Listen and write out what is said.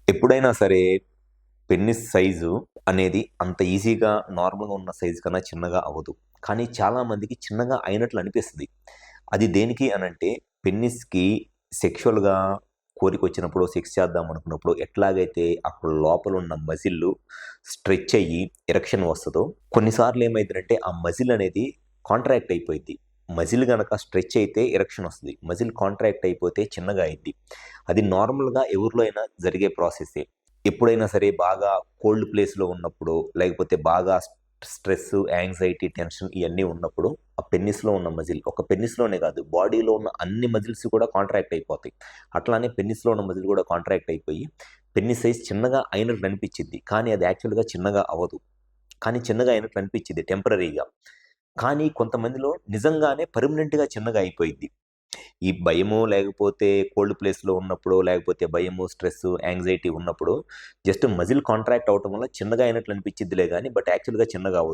ఎప్పుడైనా సరే పెన్నిస్ సైజు అనేది అంత ఈజీగా నార్మల్‌గా ఉన్న సైజు కన్నా చిన్నగా అవ్వదు. కానీ చాలామందికి చిన్నగా అయినట్లు అనిపిస్తది. అది దేనికి అనంటే పెన్నిస్‌కి సెక్షువల్‌గా కోరికొచ్చినప్పుడు, సెక్స్ చేద్దాం అనుకున్నప్పుడు ఎట్లాగైతే అక్కడ లోపలున్న మజిల్లు స్ట్రెచ్ అయ్యి ఎరెక్షన్ వస్తదో, కొన్నిసార్లు ఏమైద్దంటే ఆ మజిల్ అనేది కాంట్రాక్ట్ అయిపోయిద్ది. మజిల్ గనక స్ట్రెచ్ అయితే ఎరెక్షన్ వస్తది. మజిల్ కాంట్రాక్ట్ అయిపోతే చిన్నగా అయిద్ది. అది నార్మల్‌గా ఎవరిలో అయినా జరిగే ప్రాసెస్సే. ఎప్పుడైనా సరే బాగా కోల్డ్ ప్లేస్‌లో ఉన్నప్పుడో, లేకపోతే బాగా స్ట్రెస్సు, యాంగ్జైటీ, టెన్షన్ ఇయన్నీ ఉన్నప్పుడు ఆ పెన్నిస్‌లో ఉన్న మజిల్ ఒక పెన్నిస్‌లోనే కాదు బాడీలో ఉన్న అన్ని మజిల్స్ కూడా కాంట్రాక్ట్ అయిపోతాయి. అట్లానే పెన్నిస్‌లో ఉన్న మజిల్ కూడా కాంట్రాక్ట్ అయిపోయి పెన్నిస్ సైజ్ చిన్నగా అయినట్లు అనిపిచ్చిద్ది. కానీ అది యాక్చువల్‌గా చిన్నగా అవ్వదు. కానీ చిన్నగా అయినట్లు అనిపిచ్చిద్ది టెంపరరీగా. కానీ కొంతమందిలో నిజంగానే పర్మనెంట్‌గా చిన్నగా అయిపోయిద్ది. ఈ భయమో, లేకపోతే కోల్డ్ ప్లేస్‌లో ఉన్నప్పుడో, లేకపోతే భయము, స్ట్రెస్సు, యాంగ్జైటీ ఉన్నప్పుడు జస్ట్ మజిల్ కాంట్రాక్ట్ అవ్వటం వల్ల చిన్నగా అయినట్లు అనిపిచ్చిద్దిలే గానీ, బట్ యాక్చువల్‌గా చిన్నగా అవ్వదు.